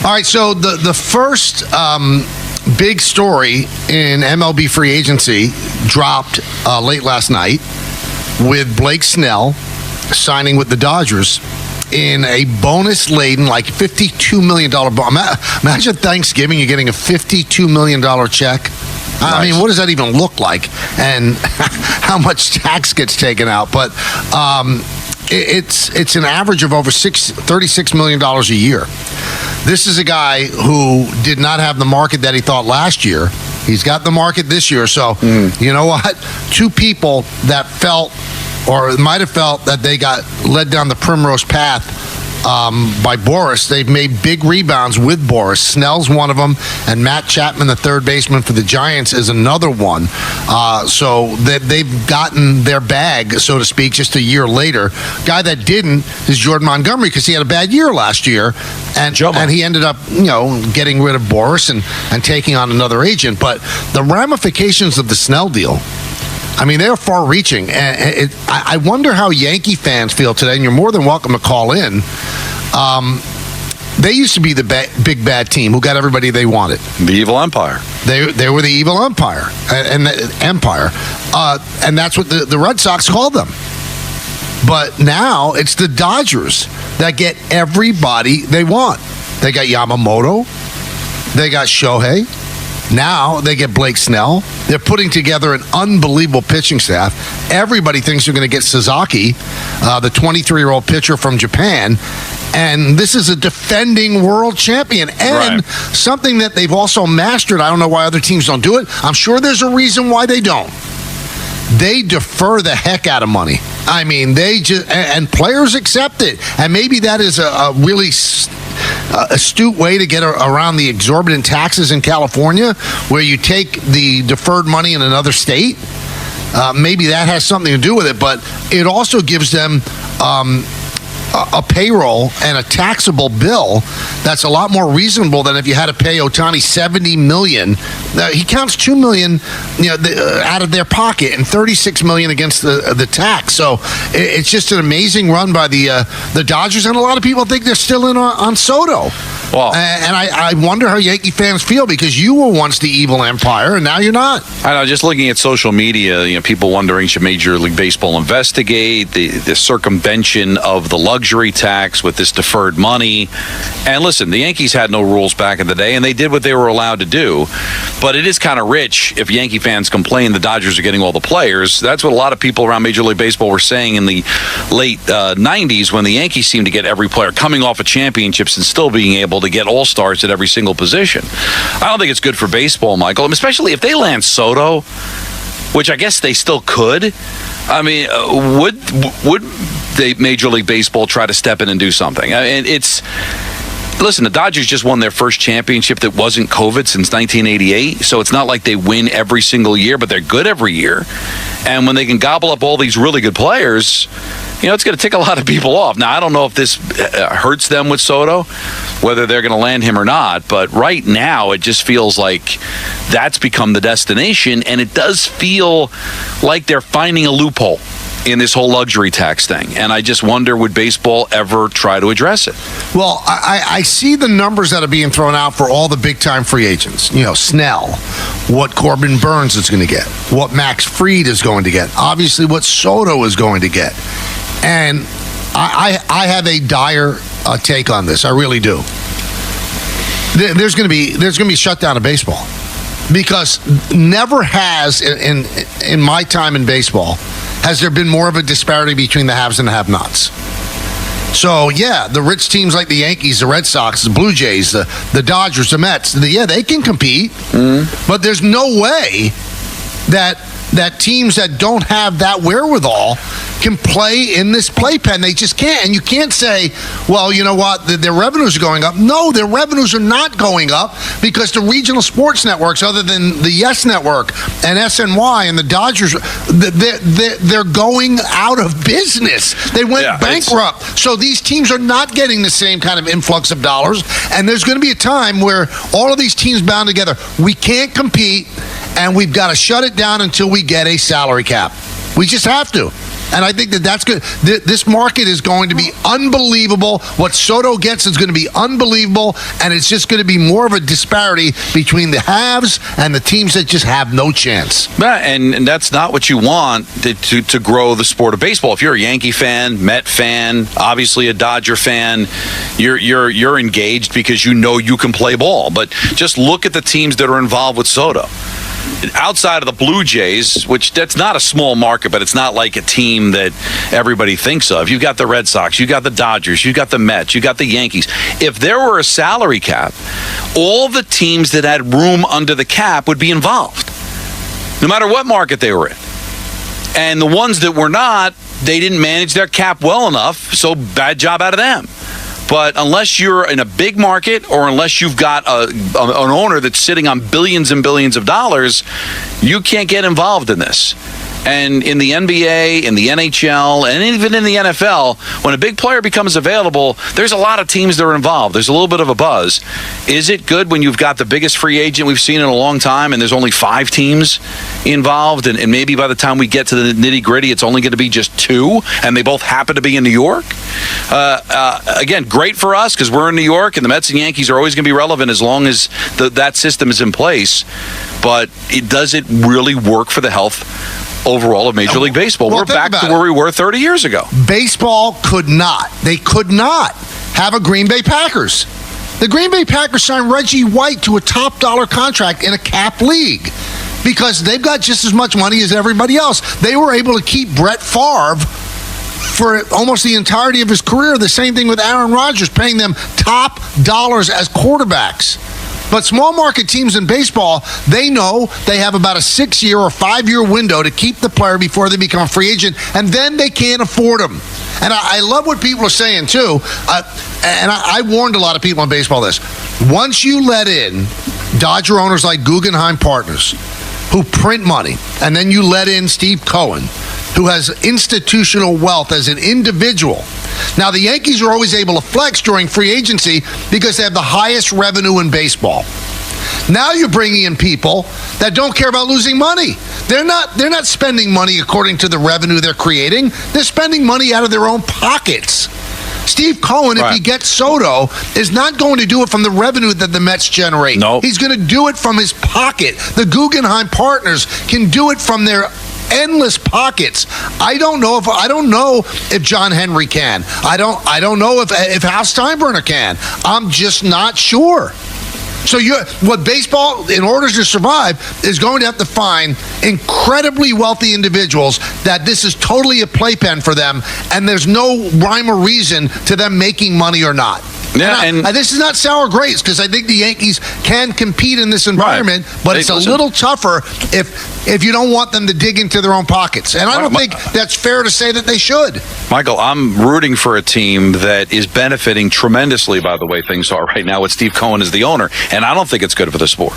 All right, so the first big story in MLB free agency dropped late last night with Blake Snell signing with the Dodgers in a bonus-laden, like $52 million Imagine Thanksgiving, you're getting a $52 million check. Nice. I mean, what does that even look like? And how much tax gets taken out? But it's an average of over $36 million a year. This is a guy who did not have the market that he thought last year. He's got the market this year. So, you know what? Two people that felt or might have felt that they got led down the primrose path by Boris. They've made big rebounds with Boris. Snell's one of them, and Matt Chapman, the third baseman for the Giants, is another one. So they've gotten their bag, so to speak, just a year later. Guy that didn't is Jordan Montgomery because he had a bad year last year, and he ended up, getting rid of Boris and taking on another agent. But the ramifications of the Snell deal, I mean, they're far-reaching. And I wonder how Yankee fans feel today, and you're more than welcome to call in. They used to be the big bad team who got everybody they wanted. The evil empire. They were the evil empire, and that's what the Red Sox called them. But now it's the Dodgers that get everybody they want. They got Yamamoto. They got Shohei. Now they get Blake Snell. They're putting together an unbelievable pitching staff. Everybody thinks they're going to get Sasaki, the 23-year-old pitcher from Japan. And this is a defending world champion and something that they've also mastered. I don't know why other teams don't do it. I'm sure there's a reason why they don't. They defer the heck out of money. I mean, and players accept it. And maybe that is a really astute way to get around the exorbitant taxes in California, where you take the deferred money in another state. Maybe that has something to do with it, but it also gives them a payroll and a taxable bill that's a lot more reasonable than if you had to pay Ohtani $70 million. He counts $2 million, out of their pocket and $36 million against the tax. So it's just an amazing run by the Dodgers, and a lot of people think they're still in on Soto. Well, and I wonder how Yankee fans feel, because you were once the evil empire and now you're not. I know. Just looking at social media, people wondering, should Major League Baseball investigate the circumvention of the luxury tax with this deferred money? And listen, the Yankees had no rules back in the day, and they did what they were allowed to do. But it is kind of rich if Yankee fans complain the Dodgers are getting all the players. That's what a lot of people around Major League Baseball were saying in the late 90s, when the Yankees seemed to get every player coming off of championships and still being able to get all-stars at every single position. I don't think it's good for baseball, Michael, especially if they land Soto, which I guess they still could. I mean, would Major League Baseball try to step in and do something? I mean, listen, the Dodgers just won their first championship that wasn't COVID since 1988, so it's not like they win every single year, but they're good every year. And when they can gobble up all these really good players, it's going to tick a lot of people off. Now, I don't know if this hurts them with Soto, whether they're going to land him or not, but right now it just feels like that's become the destination, and it does feel like they're finding a loophole in this whole luxury tax thing. And I just wonder, would baseball ever try to address it? Well, I see the numbers that are being thrown out for all the big-time free agents. Snell, what Corbin Burns is going to get, what Max Fried is going to get, obviously what Soto is going to get. And I have a dire take on this. I really do. There's going to be a shutdown of baseball, because never has in my time in baseball has there been more of a disparity between the haves and the have-nots. So, yeah, the rich teams like the Yankees, the Red Sox, the Blue Jays, the Dodgers, the Mets, they can compete. But there's no way that teams that don't have that wherewithal can play in this playpen. They just can't. And you can't say, well, you know what, their revenues are going up. No, their revenues are not going up, because the regional sports networks, other than the Yes Network and SNY and the Dodgers, they're going out of business. They went bankrupt. So these teams are not getting the same kind of influx of dollars. And there's going to be a time where all of these teams bound together, we can't compete, and we've got to shut it down until we get a salary cap. We just have to. And I think that's good. This market is going to be unbelievable. What Soto gets is going to be unbelievable, and it's just going to be more of a disparity between the haves and the teams that just have no chance. And that's not what you want to grow the sport of baseball. If you're a Yankee fan, Met fan, obviously a Dodger fan, you're engaged because you know you can play ball. But just look at the teams that are involved with Soto. Outside of the Blue Jays, which that's not a small market, but it's not like a team that everybody thinks of. You've got the Red Sox, you've got the Dodgers, you've got the Mets, you've got the Yankees. If there were a salary cap, all the teams that had room under the cap would be involved, no matter what market they were in. And the ones that were not, they didn't manage their cap well enough, so bad job out of them. But unless you're in a big market or unless you've got an owner that's sitting on billions and billions of dollars, you can't get involved in this. And in the NBA, in the NHL, and even in the NFL, when a big player becomes available, there's a lot of teams that are involved. There's a little bit of a buzz. Is it good when you've got the biggest free agent we've seen in a long time and there's only 5 teams involved, and maybe by the time we get to the nitty-gritty, it's only going to be just 2, and they both happen to be in New York? Again, great for us because we're in New York, and the Mets and Yankees are always going to be relevant as long as that system is in place. But does it really work for the health overall of Major League Baseball? Well, we're back to where we were 30 years ago. Baseball could not have a Green Bay Packers. The Green Bay Packers signed Reggie White to a top dollar contract in a cap league because they've got just as much money as everybody else. They were able to keep Brett Favre for almost the entirety of his career. The same thing with Aaron Rodgers, paying them top dollars as quarterbacks. But small market teams in baseball, they know they have about a 6-year or 5-year window to keep the player before they become a free agent, and then they can't afford them. And I love what people are saying, too. And I warned a lot of people in baseball this. Once you let in Dodger owners like Guggenheim Partners, who print money, and then you let in Steve Cohen, who has institutional wealth as an individual. Now, the Yankees are always able to flex during free agency because they have the highest revenue in baseball. Now you're bringing in people that don't care about losing money. They're not spending money according to the revenue they're creating. They're spending money out of their own pockets. Steve Cohen, if he gets Soto, is not going to do it from the revenue that the Mets generate. No. He's going to do it from his pocket. The Guggenheim Partners can do it from their endless pockets. I don't know if John Henry can. I don't know if Hal Steinbrenner can. I'm just not sure. So what baseball, in order to survive, is going to have to find incredibly wealthy individuals that this is totally a playpen for them, and there's no rhyme or reason to them making money or not. Yeah, and this is not sour grapes because I think the Yankees can compete in this environment, but it's a little tougher if you don't want them to dig into their own pockets. And I don't think that's fair to say that they should. Michael, I'm rooting for a team that is benefiting tremendously by the way things are right now with Steve Cohen as the owner, and I don't think it's good for the sport.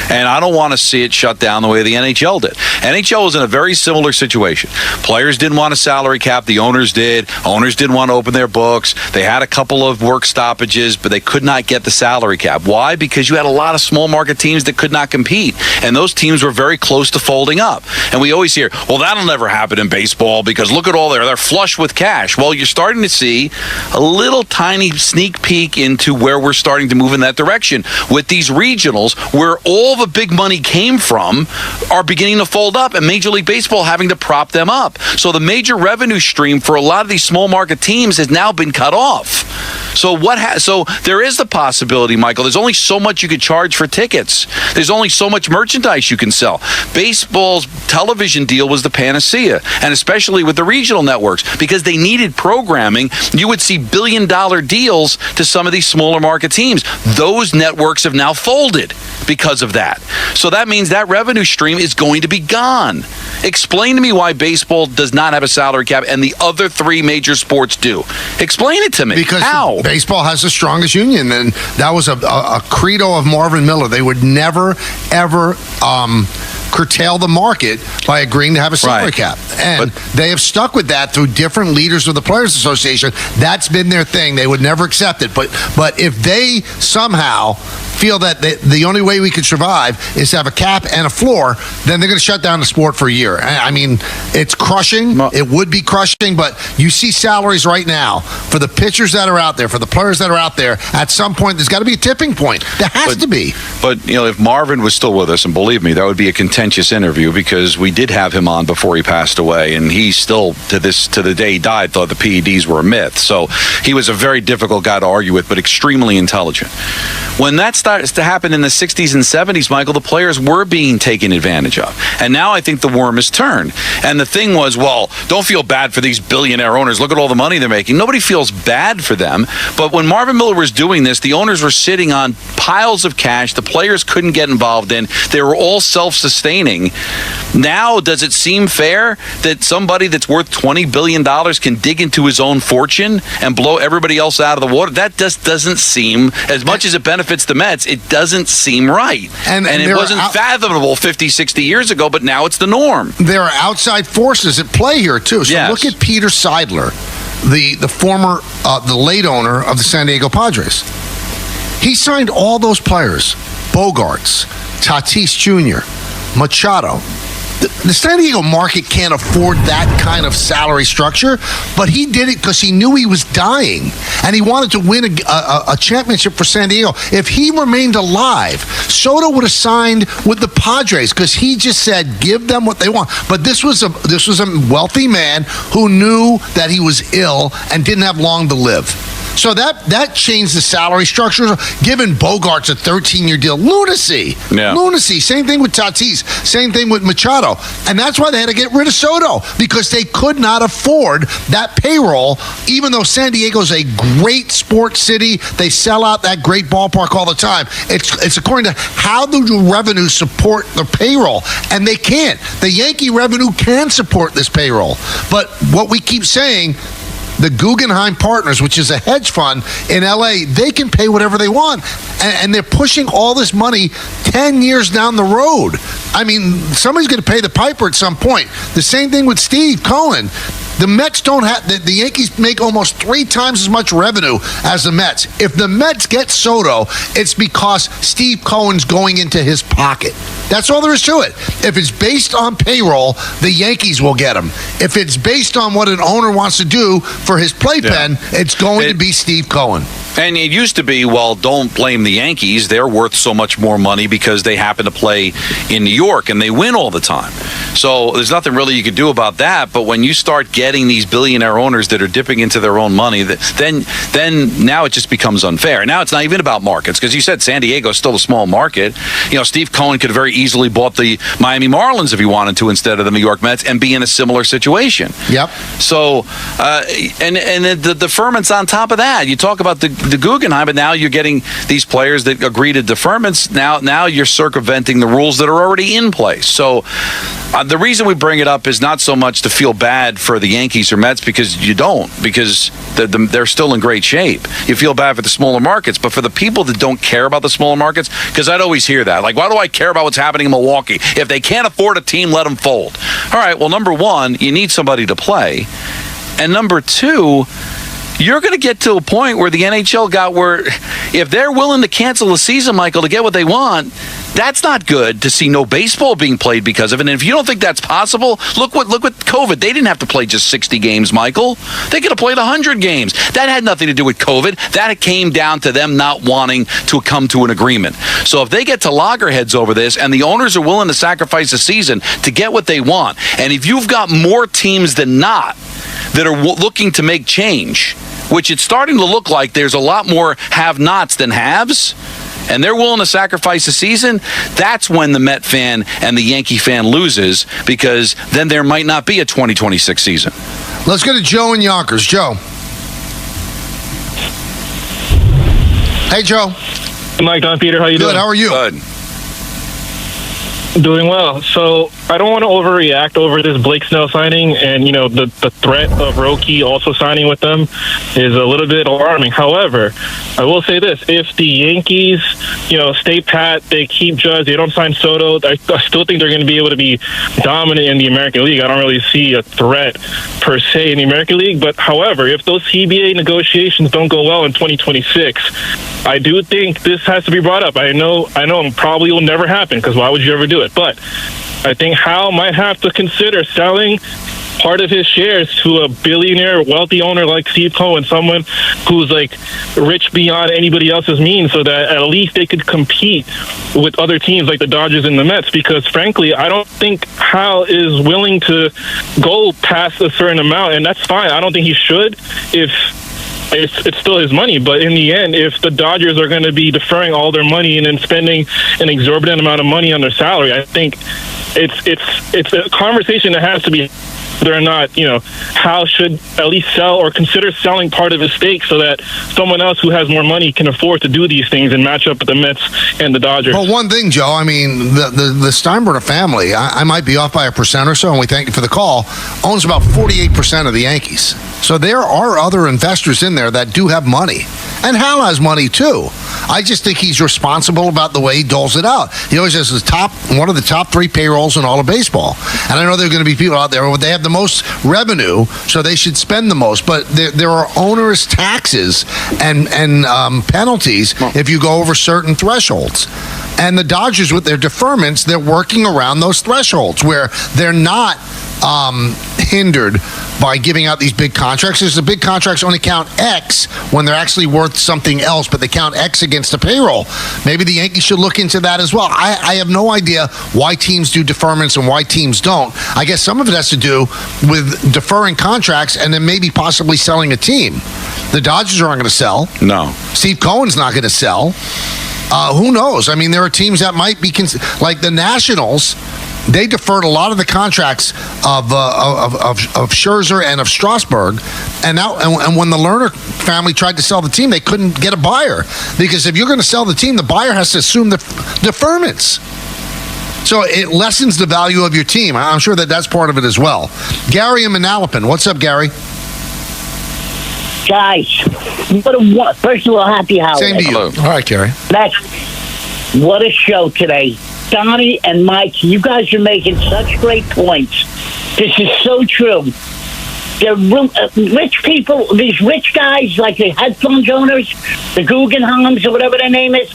And I don't want to see it shut down the way the NHL did. NHL was in a very similar situation. Players didn't want a salary cap. The owners did. Owners didn't want to open their books. They had a couple of work stoppages, but they could not get the salary cap. Why? Because you had a lot of small market teams that could not compete, and those teams were very close to folding up. And we always hear, well, that'll never happen in baseball because look at all they're flush with cash. Well, you're starting to see a little tiny sneak peek into where we're starting to move in that direction with these regionals where all the big money came from are beginning to fold up, and Major League Baseball having to prop them up. So the major revenue stream for a lot of these small market teams has now been cut off. So so there is the possibility, Michael, there's only so much you could charge for tickets. There's only so much merchandise you can sell. Baseball's television deal was the panacea, and especially with the regional networks, because they needed programming. You would see billion-dollar deals to some of these smaller market teams. Those networks have now folded because of that. So that means that revenue stream is going to be gone. Explain to me why baseball does not have a salary cap and the other 3 major sports do. Explain it to me. Because how? Baseball has the strongest union, and that was a credo of Marvin Miller. They would never, ever curtail the market by agreeing to have a salary cap. And they have stuck with that through different leaders of the Players Association. That's been their thing. They would never accept it. But if they somehow feel that the only way we could survive is to have a cap and a floor, then they're going to shut down the sport for a year. I mean, it's crushing. It would be crushing, but you see salaries right now for the pitchers that are out there, for the players that are out there. At some point, there's got to be a tipping point. There has to be. But, if Marvin was still with us, and believe me, that would be a contentious interview because we did have him on before he passed away, and he still, to the day he died, thought the PEDs were a myth. So he was a very difficult guy to argue with, but extremely intelligent. When that starts to happen in the 60s and 70s, Michael, the players were being taken advantage of. And now I think the worm has turned. And the thing was, well, don't feel bad for these billionaire owners. Look at all the money they're making. Nobody feels bad for them. But when Marvin Miller was doing this, the owners were sitting on piles of cash. The players couldn't get involved in. They were all self-sustaining. Now, does it seem fair that somebody that's worth $20 billion can dig into his own fortune and blow everybody else out of the water? That just doesn't seem, as much as it benefits the Mets, it doesn't seem right. And it wasn't fathomable 50, 60 years ago, but now it's the norm. There are outside forces at play here, too. So look at Peter Seidler, the former, the late owner of the San Diego Padres. He signed all those players, Bogarts, Tatis Jr., Machado. The San Diego market can't afford that kind of salary structure, but he did it because he knew he was dying, and he wanted to win a championship for San Diego. If he remained alive, Soto would have signed with the Padres because he just said, give them what they want. But this was a wealthy man who knew that he was ill and didn't have long to live. So that changed the salary structure. Giving Bogarts a 13-year deal. Lunacy. Yeah. Lunacy. Same thing with Tatis. Same thing with Machado. And that's why they had to get rid of Soto, because they could not afford that payroll, even though San Diego's a great sports city. They sell out that great ballpark all the time. It's according to how do the revenues support the payroll. And they can't. The Yankee revenue can support this payroll. But what we keep saying, the Guggenheim Partners, which is a hedge fund in L.A., they can pay whatever they want. And they're pushing all this money 10 years down the road. I mean, somebody's going to pay the piper at some point. The same thing with Steve Cohen. The Mets don't have, the Yankees make almost 3 times as much revenue as the Mets. If the Mets get Soto, it's because Steve Cohen's going into his pocket. That's all there is to it. If it's based on payroll, the Yankees will get him. If it's based on what an owner wants to do for his playpen, it's going to be Steve Cohen. And it used to be, well, don't blame the Yankees. They're worth so much more money because they happen to play in New York and they win all the time. So there's nothing really you can do about that. But when you start getting these billionaire owners that are dipping into their own money, then now it just becomes unfair. Now it's not even about markets, because you said San Diego is still a small market. Steve Cohen could have very easily bought the Miami Marlins if he wanted to instead of the New York Mets and be in a similar situation. Yep. So, and the deferments on top of that. You talk about the Guggenheim, but now you're getting these players that agree to deferments. Now you're circumventing the rules that are already in place. So the reason we bring it up is not so much to feel bad for the Yankees or Mets, because you don't, because they're still in great shape. You feel bad for the smaller markets, but for the people that don't care about the smaller markets, because I'd always hear that. Like, why do I care about what's happening in Milwaukee? If they can't afford a team, let them fold. All right, well, number one, you need somebody to play. And number two, you're going to get to a point where the NHL got where if they're willing to cancel the season, Michael, to get what they want, that's not good to see no baseball being played because of it. And if you don't think that's possible, look what COVID. They didn't have to play just 60 games, Michael. They could have played 100 games. That had nothing to do with COVID. That came down to them not wanting to come to an agreement. So if they get to loggerheads over this and the owners are willing to sacrifice a season to get what they want, and if you've got more teams than not that are looking to make change, which it's starting to look like there's a lot more have-nots than haves, and they're willing to sacrifice a season, that's when the Met fan and the Yankee fan loses, because then there might not be a 2026 season. Let's go to Joe in Yonkers. Joe. Hey, Joe. Hey, Mike, Don, Peter, how you doing? Good, how are you? Good. Doing well. So I don't want to overreact over this Blake Snell signing, and the threat of Roki also signing with them is a little bit alarming. However, I will say this: if the Yankees, stay pat, they keep Judge, they don't sign Soto, I still think they're going to be able to be dominant in the American League. I don't really see a threat per se in the American League. But however, if those CBA negotiations don't go well in 2026, I do think this has to be brought up. I know it probably will never happen, because why would you ever do it? But I think Hal might have to consider selling part of his shares to a billionaire, wealthy owner like Steve Cohen, someone who's like rich beyond anybody else's means, so that at least they could compete with other teams like the Dodgers and the Mets. Because frankly, I don't think Hal is willing to go past a certain amount, and that's fine. I don't think he should if it's still his money. But in the end, if the Dodgers are going to be deferring all their money and then spending an exorbitant amount of money on their salary, I think it's a conversation that has to be whether or not, Hal should at least sell or consider selling part of his stake so that someone else who has more money can afford to do these things and match up with the Mets and the Dodgers. Well, one thing, Joe, I mean, the Steinbrenner family, I might be off by 1% or so, and we thank you for the call, owns about 48% of the Yankees. So there are other investors in there that do have money. And Hal has money, too. I just think he's responsible about the way he doles it out. He always has one of the top 3 payrolls in all of baseball. And I know there are going to be people out there, but they have the most revenue, so they should spend the most. But there are onerous taxes and penalties if you go over certain thresholds. And the Dodgers, with their deferments, they're working around those thresholds where they're not hindered by giving out these big contracts. Because the big contracts only count X when they're actually worth something else, but they count X against the payroll. Maybe the Yankees should look into that as well. I have no idea why teams do deferments and why teams don't. I guess some of it has to do with deferring contracts and then maybe possibly selling a team. The Dodgers aren't going to sell. No. Steve Cohen's not going to sell. Who knows? I mean, there are teams that might be like the Nationals. They deferred a lot of the contracts of Scherzer and of Strasburg, and when the Lerner family tried to sell the team, they couldn't get a buyer, because if you're going to sell the team, the buyer has to assume the deferments. So it lessens the value of your team. I'm sure that's part of it as well. Gary in Manalapan. What's up, Gary? Guys, first of all, happy holidays. Same to you. Hello. All right, Gary. What a show today. Donnie and Mike, you guys are making such great points. This is so true. The rich people, these rich guys, like the headphones owners, the Guggenheims or whatever their name is,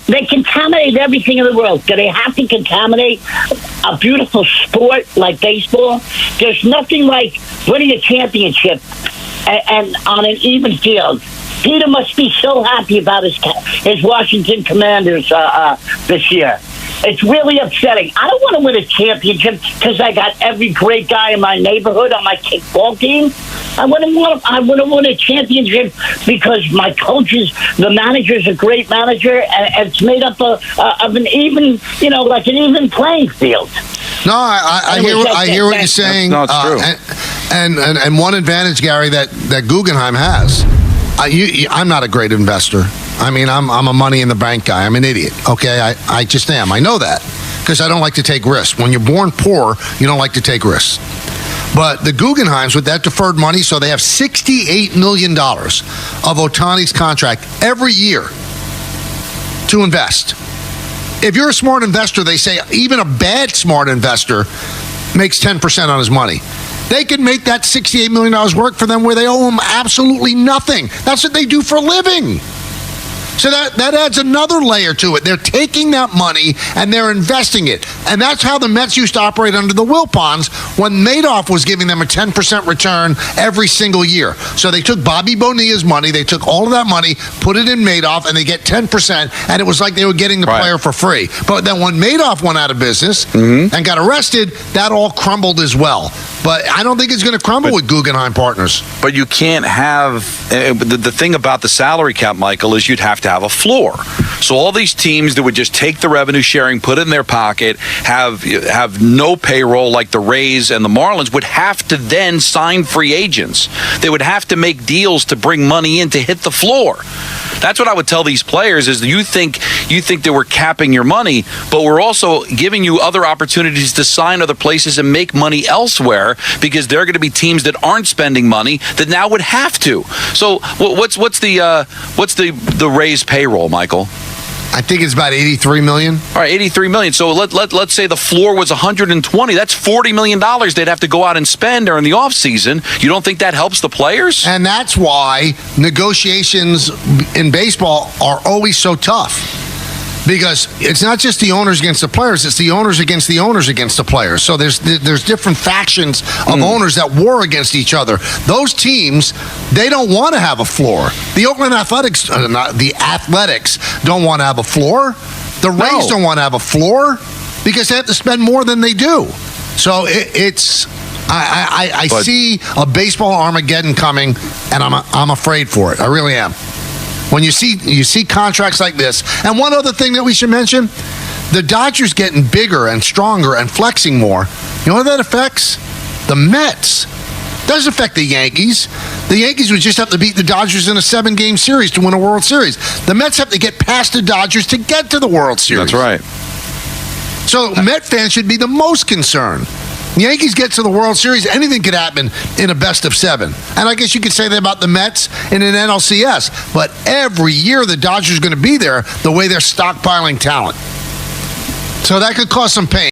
they contaminate everything in the world. Do they have to contaminate a beautiful sport like baseball? There's nothing like winning a championship and on an even field. Peter must be so happy about his Washington Commanders this year. It's really upsetting. I don't want to win a championship because I got every great guy in my neighborhood on my kickball team. I want to win a championship because my coaches, the manager's a great manager, and it's made up of an even, like an even playing field. No, I hear what you're saying. That's not true. And one advantage, Gary, that Guggenheim has. I'm not a great investor. I mean, I'm a money in the bank guy. I'm an idiot. Okay, I just am. I know that because I don't like to take risks. When you're born poor, you don't like to take risks. But the Guggenheims, with that deferred money, so they have $68 million of Ohtani's contract every year to invest. If you're a smart investor, they say even a bad smart investor makes 10% on his money. They could make that $68 million work for them where they owe them absolutely nothing. That's what they do for a living. So that adds another layer to it. They're taking that money and they're investing it. And that's how the Mets used to operate under the Wilpons when Madoff was giving them a 10% return every single year. So they took Bobby Bonilla's money, they took all of that money, put it in Madoff, and they get 10%, and it was like they were getting the player for free. But then when Madoff went out of business and got arrested, that all crumbled as well. But I don't think it's going to crumble with Guggenheim Partners. But you can't have the thing about the salary cap, Michael, is you'd have to have a floor. So all these teams that would just take the revenue sharing, put it in their pocket, have no payroll like the Rays and the Marlins would have to then sign free agents. They would have to make deals to bring money in to hit the floor. That's what I would tell these players is you think that we're capping your money, but we're also giving you other opportunities to sign other places and make money elsewhere because there are going to be teams that aren't spending money that now would have to. So what's the Rays payroll, Michael? I think it's about $83 million. All right, $83 million. So let's say the floor was $120. That's $40 million they'd have to go out and spend during the offseason. You don't think that helps the players? And that's why negotiations in baseball are always so tough. Because it's not just the owners against the players, it's the owners against the owners against the players. So there's different factions of owners that war against each other. Those teams, they don't want to have a floor. The Oakland Athletics, the Athletics don't want to have a floor. The Rays don't want to have a floor because they have to spend more than they do. So I see a baseball Armageddon coming, and I'm afraid for it. I really am. When you see contracts like this. And one other thing that we should mention, the Dodgers getting bigger and stronger and flexing more. You know what that affects? The Mets. Doesn't affect the Yankees. The Yankees would just have to beat the Dodgers in a 7-game series to win a World Series. The Mets have to get past the Dodgers to get to the World Series. That's right. So Met fans should be the most concerned. The Yankees get to the World Series, anything could happen in a best of 7. And I guess you could say that about the Mets in an NLCS. But every year the Dodgers are going to be there the way they're stockpiling talent. So that could cause some pain.